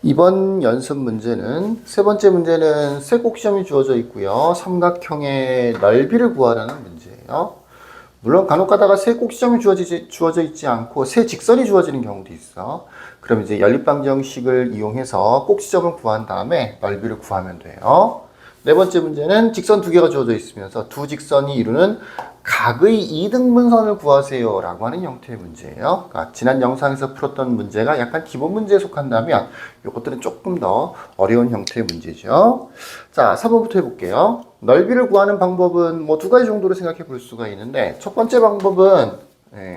이번 연습 문제는 세 번째 문제는 세 꼭지점이 주어져 있고요. 삼각형의 넓이를 구하라는 문제예요. 물론 간혹 가다가 세 꼭지점이 주어져 있지 않고 세 직선이 주어지는 경우도 있어. 그럼 이제 연립방정식을 이용해서 꼭지점을 구한 다음에 넓이를 구하면 돼요. 네 번째 문제는 직선 두 개가 주어져 있으면서 두 직선이 이루는 각의 이등분선을 구하세요 라고 하는 형태의 문제예요. 그러니까 지난 영상에서 풀었던 문제가 약간 기본 문제에 속한다면 이것들은 조금 더 어려운 형태의 문제죠. 자, 3번부터 해볼게요. 넓이를 구하는 방법은 뭐 두 가지 정도로 생각해 볼 수가 있는데, 첫 번째 방법은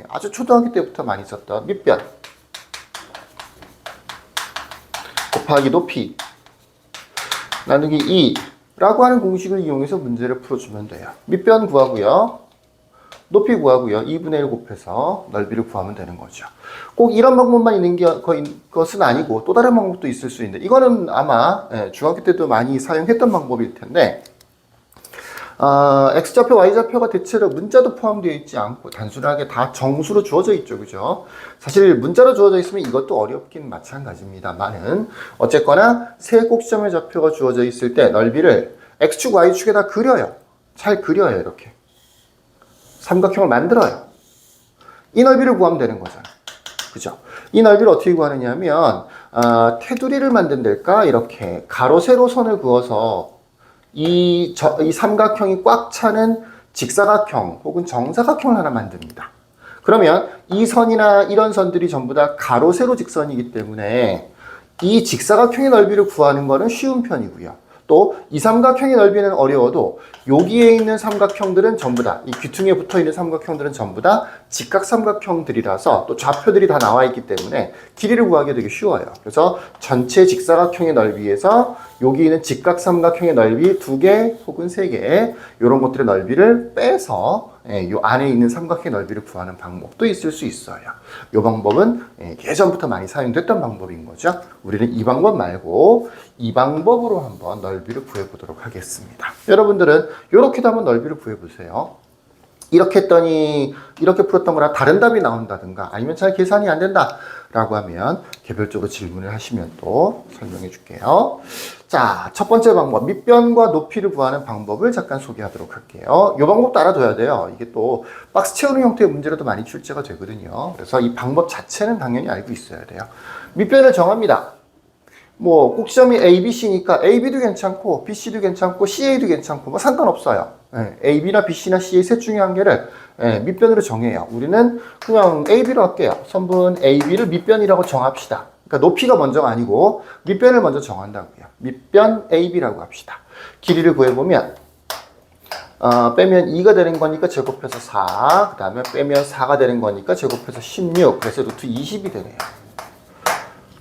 아주 초등학교 때부터 많이 썼던 밑변 곱하기 높이 나누기 2 라고 하는 공식을 이용해서 문제를 풀어주면 돼요. 밑변 구하고요. 높이 구하고요. 2분의 1 곱해서 넓이를 구하면 되는 거죠. 꼭 이런 방법만 있는 것은 아니고 또 다른 방법도 있을 수 있는데, 이거는 아마 중학교 때도 많이 사용했던 방법일 텐데, X좌표, Y좌표가 대체로 문자도 포함되어 있지 않고 단순하게 다 정수로 주어져 있죠. 그죠? 사실 문자로 주어져 있으면 이것도 어렵긴 마찬가지입니다만은, 어쨌거나 세 꼭지점의 좌표가 주어져 있을 때 넓이를 X축, Y축에다 그려요. 잘 그려요. 이렇게. 삼각형을 만들어요. 이 넓이를 구하면 되는 거잖아요. 그죠? 이 넓이를 어떻게 구하느냐 하면, 테두리를 만든달까? 이렇게 가로, 세로 선을 그어서 이 삼각형이 꽉 차는 직사각형 혹은 정사각형을 하나 만듭니다. 그러면 이 선이나 이런 선들이 전부 다 가로, 세로 직선이기 때문에 이 직사각형의 넓이를 구하는 것은 쉬운 편이고요. 또 이 삼각형의 넓이는 어려워도 여기에 있는 삼각형들은 전부 다, 이 귀퉁이에 붙어 있는 삼각형들은 전부 다 직각삼각형들이라서 또 좌표들이 다 나와 있기 때문에 길이를 구하기 되게 쉬워요. 그래서 전체 직사각형의 넓이에서 여기 있는 직각삼각형의 넓이 2개 혹은 3개, 이런 것들의 넓이를 빼서 이 안에 있는 삼각형의 넓이를 구하는 방법도 있을 수 있어요. 이 방법은 예전부터 많이 사용됐던 방법인 거죠. 우리는 이 방법 말고 이 방법으로 한번 넓이를 구해보도록 하겠습니다. 여러분들은 이렇게도 한번 넓이를 구해보세요. 이렇게 했더니 이렇게 풀었던 거랑 다른 답이 나온다든가 아니면 잘 계산이 안 된다 라고 하면 개별적으로 질문을 하시면 또 설명해 줄게요. 자, 첫 번째 방법, 밑변과 높이를 구하는 방법을 잠깐 소개하도록 할게요. 이 방법도 알아둬야 돼요. 이게 또 박스 채우는 형태의 문제로도 많이 출제가 되거든요. 그래서 이 방법 자체는 당연히 알고 있어야 돼요. 밑변을 정합니다. 뭐 꼭지점이 A, B, C니까 A, B도 괜찮고 B, C도 괜찮고 C, A도 괜찮고 뭐 상관없어요. A, B나 B, C나 C, A 셋 중에 한 개를 밑변으로 정해요. 우리는 그냥 A, B로 할게요. 선분 A, B를 밑변이라고 정합시다. 그러니까 높이가 먼저가 아니고 밑변을 먼저 정한다고요. 밑변 A, B라고 합시다. 길이를 구해보면 빼면 2가 되는 거니까 제곱해서 4, 그 다음에 빼면 4가 되는 거니까 제곱해서 16, 그래서 루트 20이 되네요.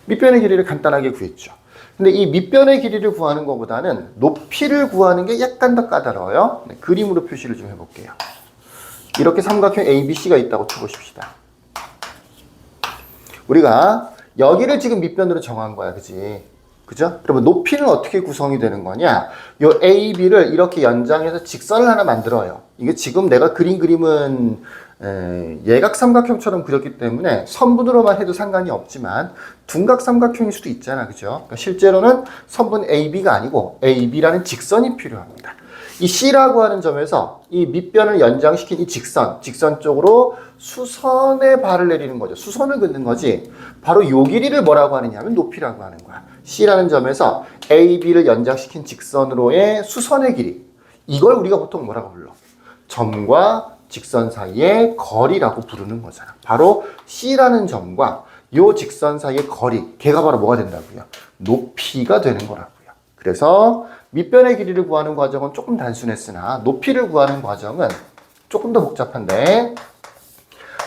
밑변의 길이를 간단하게 구했죠. 근데 이 밑변의 길이를 구하는 것보다는 높이를 구하는 게 약간 더 까다로워요. 그림으로 표시를 좀 해볼게요. 이렇게 삼각형 ABC가 있다고 쳐보십시다. 우리가 여기를 지금 밑변으로 정한 거야. 그지? 그죠? 그러면 높이는 어떻게 구성이 되는 거냐? 요 AB를 이렇게 연장해서 직선을 하나 만들어요. 이게 지금 내가 그린 그림은 예각삼각형처럼 그렸기 때문에 선분으로만 해도 상관이 없지만 둔각삼각형일 수도 있잖아. 그죠? 그러니까 실제로는 선분 AB가 아니고 AB라는 직선이 필요합니다. 이 C라고 하는 점에서 이 밑변을 연장시킨 이 직선 쪽으로 수선의 발을 내리는 거죠. 수선을 긋는 거지. 바로 요 길이를 뭐라고 하느냐 하면 높이라고 하는 거야. C라는 점에서 AB를 연장시킨 직선으로의 수선의 길이. 이걸 우리가 보통 뭐라고 불러? 점과 직선 사이의 거리라고 부르는 거잖아. 바로 C라는 점과 요 직선 사이의 거리, 걔가 바로 뭐가 된다고요? 높이가 되는 거라고요. 그래서 밑변의 길이를 구하는 과정은 조금 단순했으나 높이를 구하는 과정은 조금 더 복잡한데,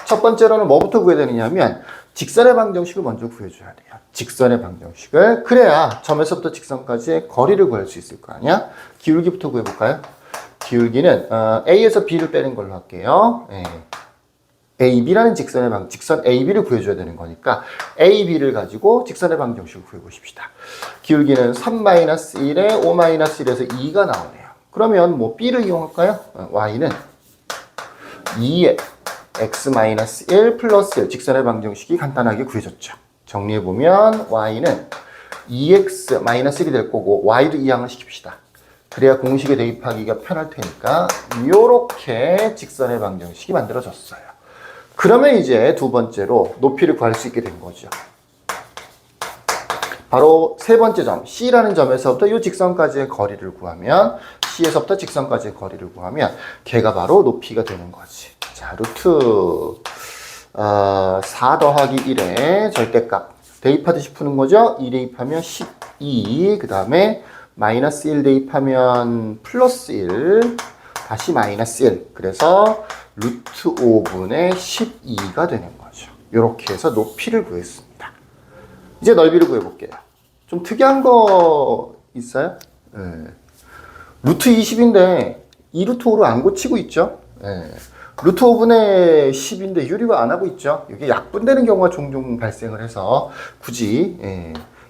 첫 번째로는 뭐부터 구해야 되느냐 하면 직선의 방정식을 먼저 구해줘야 돼요. 직선의 방정식을. 그래야 점에서부터 직선까지의 거리를 구할 수 있을 거 아니야? 기울기부터 구해볼까요? 기울기는 A에서 B를 빼는 걸로 할게요. AB라는 직선 AB를 구해줘야 되는 거니까 AB를 가지고 직선의 방정식을 구해보십시다. 기울기는 3-1에 5-1에서 2가 나오네요. 그러면 뭐 B를 이용할까요? Y는 2에 x-1 플러스 1 직선의 방정식이 간단하게 구해졌죠. 정리해보면 Y는 2x-1이 될 거고 y도 이항을 시킵시다. 그래야 공식에 대입하기가 편할 테니까 이렇게 직선의 방정식이 만들어졌어요. 그러면 이제 두 번째로 높이를 구할 수 있게 된 거죠. 바로 세 번째 점, C라는 점에서부터 이 직선까지의 거리를 구하면, C에서부터 직선까지의 거리를 구하면 걔가 바로 높이가 되는 거지. 자, 루트 4 더하기 1의 절대값 대입하듯이 푸는 거죠. 2 대입하면 12, 그 다음에 마이너스 1 대입하면 플러스 1, 다시 마이너스 1. 그래서 루트 5분의 12가 되는 거죠. 이렇게 해서 높이를 구했습니다. 이제 넓이를 구해볼게요. 좀 특이한 거 있어요? 네. 루트 20인데 2루트 5로 안 고치고 있죠? 네. 루트 5분의 10인데 유리화 안 하고 있죠? 이게 약분되는 경우가 종종 발생을 해서 굳이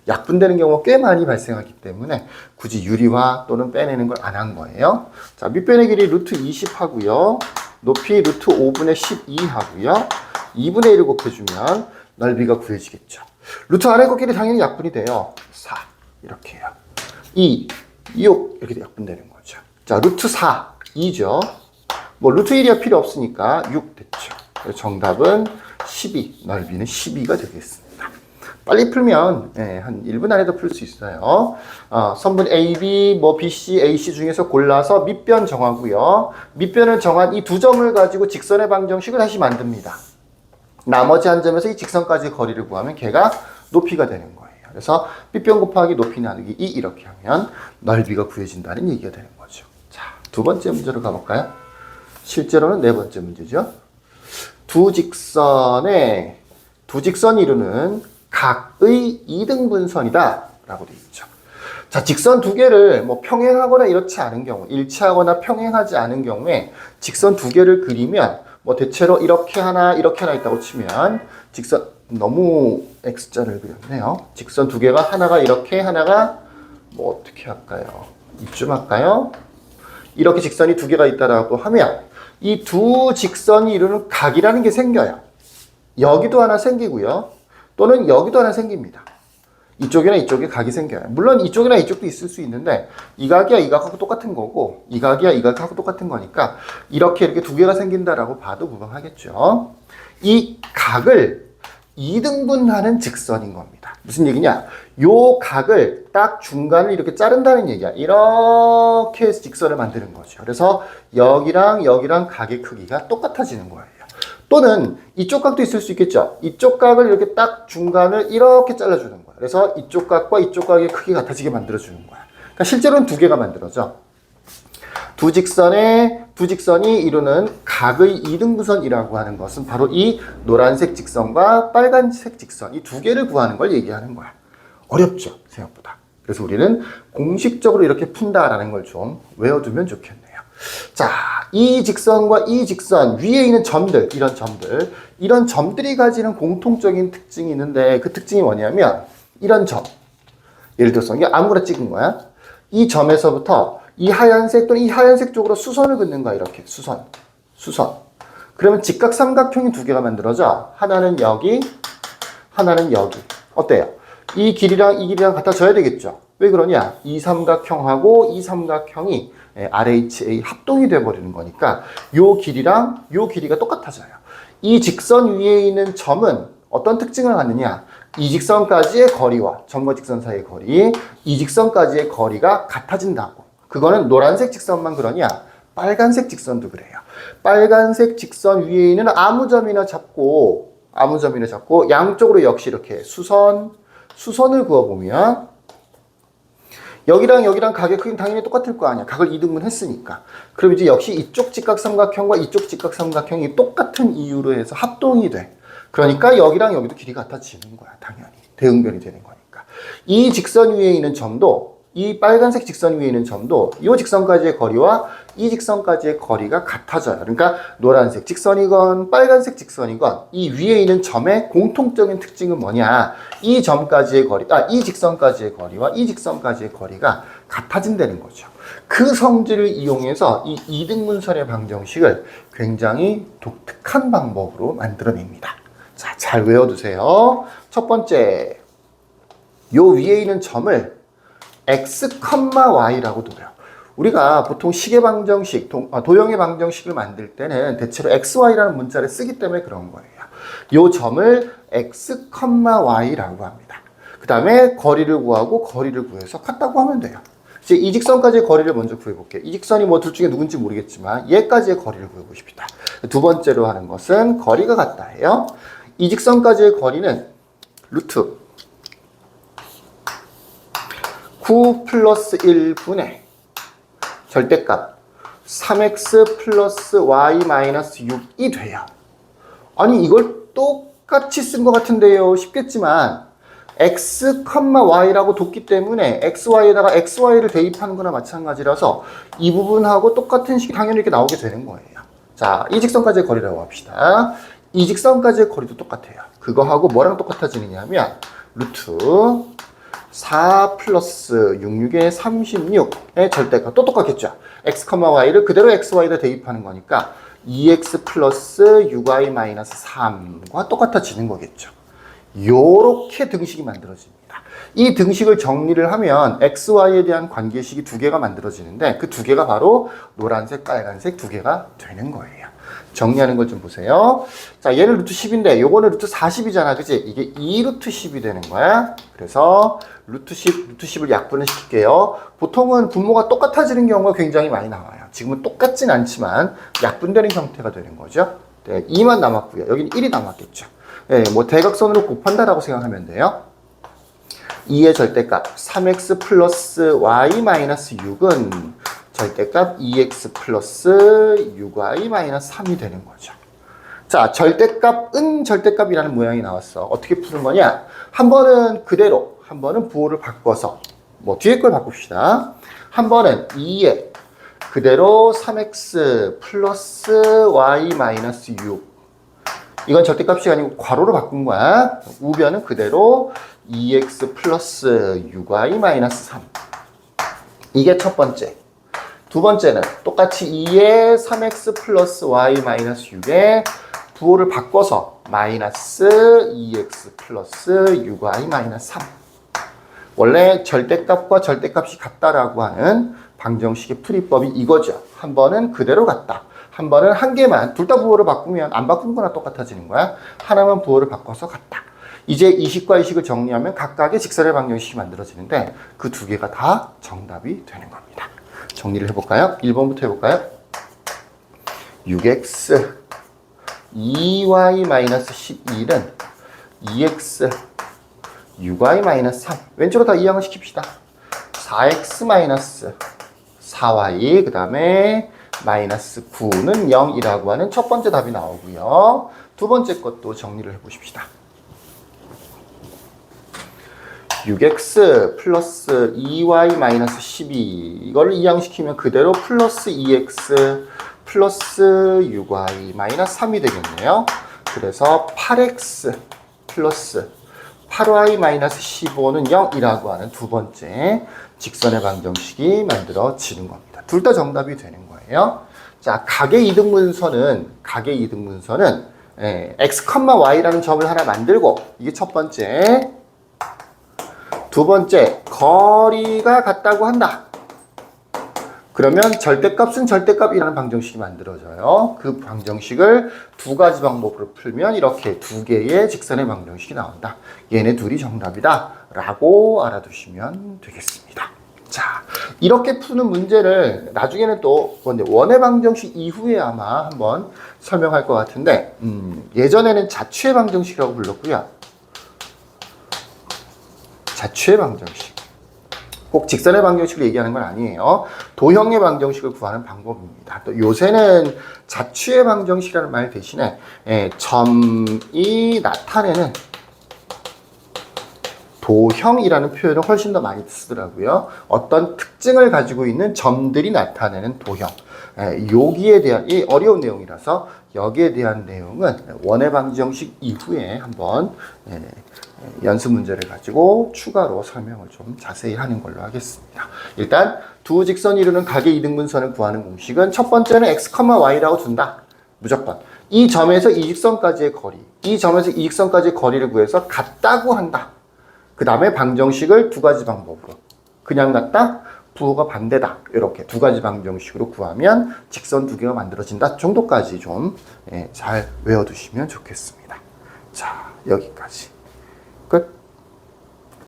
약분되는 경우가 꽤 많이 발생하기 때문에 굳이 유리화 또는 빼내는 걸 안 한 거예요. 자, 밑변의 길이 루트 20 하고요. 높이 루트 5분의 12 하고요. 2분의 1을 곱해주면 넓이가 구해지겠죠. 루트 아래 곱길이 당연히 약분이 돼요. 4 이렇게 해요. 2, 6 이렇게 약분되는 거죠. 자, 루트 4, 2죠. 뭐 루트 1이야 필요 없으니까 6 됐죠. 정답은 12, 넓이는 12가 되겠습니다. 빨리 풀면 한 1분 안에도 풀 수 있어요. 선분 AB, 뭐 BC, AC 중에서 골라서 밑변 정하고요. 밑변을 정한 이 두 점을 가지고 직선의 방정식을 다시 만듭니다. 나머지 한 점에서 이 직선까지 거리를 구하면 걔가 높이가 되는 거예요. 그래서 밑변 곱하기 높이 나누기 2 이렇게 하면 넓이가 구해진다는 얘기가 되는 거죠. 자, 두 번째 문제로 가볼까요? 실제로는 네 번째 문제죠. 두 직선이 이루는 각의 이등분선이다 라고 되어 있죠. 자, 직선 두 개를 뭐 평행하거나 이렇지 않은 경우, 일치하거나 평행하지 않은 경우에 직선 두 개를 그리면 뭐 대체로 이렇게 하나 있다고 치면 직선, 너무 X자를 그렸네요. 직선 두 개가 하나가 이렇게, 하나가 뭐 어떻게 할까요? 이쯤 할까요? 이렇게 직선이 두 개가 있다라고 하면 이 두 직선이 이루는 각이라는 게 생겨요. 여기도 하나 생기고요. 또는 여기도 하나 생깁니다. 이쪽이나 이쪽에 각이 생겨요. 물론 이쪽이나 이쪽도 있을 수 있는데 이 각이야 이 각하고 똑같은 거고 이 각이야 이 각하고 똑같은 거니까 이렇게 두 개가 생긴다라고 봐도 무방하겠죠. 이 각을 이등분하는 직선인 겁니다. 무슨 얘기냐? 요 각을 딱 중간을 이렇게 자른다는 얘기야. 이렇게 해서 직선을 만드는 거죠. 그래서 여기랑 각의 크기가 똑같아지는 거예요. 또는 이쪽 각도 있을 수 있겠죠. 이쪽 각을 이렇게 딱 중간을 이렇게 잘라주는 거야. 그래서 이쪽 각과 이쪽 각의 크기가 같아지게 만들어주는 거야. 그러니까 실제로는 두 개가 만들어져. 두 직선이 이루는 각의 이등분선이라고 하는 것은 바로 이 노란색 직선과 빨간색 직선, 이 두 개를 구하는 걸 얘기하는 거야. 어렵죠, 생각보다. 그래서 우리는 공식적으로 이렇게 푼다라는 걸 좀 외워두면 좋겠네요. 자, 이 직선과 이 직선 위에 있는 점들, 이런 점들이 가지는 공통적인 특징이 있는데 그 특징이 뭐냐면 이런 점. 예를 들어서 이게 아무거나 찍은 거야. 이 점에서부터 이 하얀색 또는 이 하얀색 쪽으로 수선을 긋는 거야. 이렇게 수선. 그러면 직각삼각형이 두 개가 만들어져. 하나는 여기, 하나는 여기. 어때요? 이 길이랑 이 길이랑 같아져야 되겠죠. 왜 그러냐? 이 삼각형하고 이 삼각형이 RHA 합동이 돼버리는 거니까 요 길이랑 요 길이가 똑같아져요. 이 직선 위에 있는 점은 어떤 특징을 갖느냐? 이 직선까지의 거리와 점과 직선 사이의 거리, 이 직선까지의 거리가 같아진다고. 그거는 노란색 직선만 그러냐? 빨간색 직선도 그래요. 빨간색 직선 위에 있는 아무 점이나 잡고 양쪽으로 역시 이렇게 수선을 그어보면 여기랑 각의 크기는 당연히 똑같을 거 아니야. 각을 이등분 했으니까. 그럼 이제 역시 이쪽 직각삼각형과 이쪽 직각삼각형이 똑같은 이유로 해서 합동이 돼. 그러니까 여기랑 여기도 길이가 같아지는 거야. 당연히. 대응변이 되는 거니까. 이 직선 위에 있는 점도, 이 빨간색 직선 위에 있는 점도 이 직선까지의 거리와 이 직선까지의 거리가 같아져요. 그러니까 노란색 직선이건 빨간색 직선이건 이 위에 있는 점의 공통적인 특징은 뭐냐? 이 점까지의 거리, 이 직선까지의 거리와 이 직선까지의 거리가 같아진다는 거죠. 그 성질을 이용해서 이 이등분선의 방정식을 굉장히 독특한 방법으로 만들어냅니다. 자, 잘 외워두세요. 첫 번째, 요 위에 있는 점을 x, y라고 둬요. 우리가 보통 식의 방정식, 도형의 방정식을 만들 때는 대체로 xy라는 문자를 쓰기 때문에 그런 거예요. 요 점을 x, y라고 합니다. 그 다음에 거리를 구하고 거리를 구해서 같다고 하면 돼요. 이제 이 직선까지의 거리를 먼저 구해볼게요. 이 직선이 뭐 둘 중에 누군지 모르겠지만 얘까지의 거리를 구해보고 싶다. 두 번째로 하는 것은 거리가 같다예요. 이 직선까지의 거리는 루트 9 플러스 1분의 절대값 3x 플러스 y 마이너스 6이 돼요. 아니 이걸 똑같이 쓴 것 같은데요. 쉽겠지만 x, y라고 뒀기 때문에 xy에다가 xy를 대입하는 거나 마찬가지라서 이 부분하고 똑같은 식이 당연히 이렇게 나오게 되는 거예요. 자, 이 직선까지의 거리라고 합시다. 이 직선까지의 거리도 똑같아요. 그거하고 뭐랑 똑같아지느냐 하면 루트 4 플러스 66의 36의 절대값 또 똑같겠죠. x, y를 그대로 xy에다 대입하는 거니까 2x 플러스 6y 마이너스 3과 똑같아지는 거겠죠. 요렇게 등식이 만들어집니다. 이 등식을 정리를 하면 xy에 대한 관계식이 두 개가 만들어지는데 그 두 개가 바로 노란색, 빨간색 두 개가 되는 거예요. 정리하는 걸 좀 보세요. 자, 얘는 루트 10인데 요거는 루트 40이잖아. 그치? 이게 2루트 10이 되는 거야. 그래서 루트 10을 약분을 시킬게요. 보통은 분모가 똑같아지는 경우가 굉장히 많이 나와요. 지금은 똑같진 않지만 약분되는 형태가 되는 거죠. 네, 2만 남았고요. 여기는 1이 남았겠죠. 네, 뭐 대각선으로 곱한다라고 생각하면 돼요. 2의 절대값 3x 플러스 y 마이너스 6은 절대값 2x 플러스 6y 마이너스 3이 되는 거죠. 자, 절대값은 절대값이라는 모양이 나왔어. 어떻게 푸는 거냐? 한 번은 그대로, 한 번은 부호를 바꿔서 뭐 뒤에 걸 바꿉시다. 한 번은 2에 그대로 3x 플러스 y 마이너스 6 이건 절대값이 아니고 괄호로 바꾼 거야. 우변은 그대로 2x 플러스 6y 마이너스 3 이게 첫 번째. 두 번째는 똑같이 2에 3x 플러스 y 마이너스 6에 부호를 바꿔서 마이너스 2x 플러스 6y 마이너스 3 원래 절대값과 절대값이 같다라고 하는 방정식의 풀이법이 이거죠. 한 번은 그대로 같다. 한 번은 한 개만, 둘 다 부호를 바꾸면 안 바꾸는 거나 똑같아지는 거야. 하나만 부호를 바꿔서 같다. 이제 이 식과 이 식을 정리하면 각각의 직선의 방정식이 만들어지는데 그 두 개가 다 정답이 되는 겁니다. 정리를 해볼까요? 1번부터 해볼까요? 6x 2y-11은 2x 6y-3 왼쪽으로 다 이항을 시킵시다. 4x-4y 그 다음에 마이너스 9는 0이라고 하는 첫 번째 답이 나오고요. 두 번째 것도 정리를 해보십시다. 6x 플러스 2y 마이너스 12 이걸 이항시키면 그대로 플러스 2x 플러스 6y 마이너스 3이 되겠네요. 그래서 8x 플러스 8y 마이너스 15는 0이라고 하는 두 번째 직선의 방정식이 만들어지는 겁니다. 둘 다 정답이 되는 거예요. 자, 각의 이등분선은 x, y라는 점을 하나 만들고 이게 첫 번째. 두 번째, 거리가 같다고 한다. 그러면 절대값은 절대값이라는 방정식이 만들어져요. 그 방정식을 두 가지 방법으로 풀면 이렇게 두 개의 직선의 방정식이 나온다. 얘네 둘이 정답이다 라고 알아두시면 되겠습니다. 자, 이렇게 푸는 문제를 나중에는 또 원의 방정식 이후에 아마 한번 설명할 것 같은데 예전에는 자취의 방정식이라고 불렀고요. 자취의 방정식. 꼭 직선의 방정식을 얘기하는 건 아니에요. 도형의 방정식을 구하는 방법입니다. 또 요새는 자취의 방정식이라는 말 대신에 점이 나타내는 도형이라는 표현을 훨씬 더 많이 쓰더라고요. 어떤 특징을 가지고 있는 점들이 나타내는 도형. 여기에 대한, 이 어려운 내용이라서 여기에 대한 내용은 원의 방정식 이후에 한번 연습 문제를 가지고 추가로 설명을 좀 자세히 하는 걸로 하겠습니다. 일단 두 직선이 이루는 각의 이등분선을 구하는 공식은 첫 번째는 x, y라고 둔다. 무조건. 이 점에서 이 직선까지의 거리, 이 점에서 이 직선까지의 거리를 구해서 같다고 한다. 그 다음에 방정식을 두 가지 방법으로 그냥 같다, 부호가 반대다, 이렇게 두 가지 방정식으로 구하면 직선 두 개가 만들어진다 정도까지 좀 잘 외워두시면 좋겠습니다. 자, 여기까지 끝.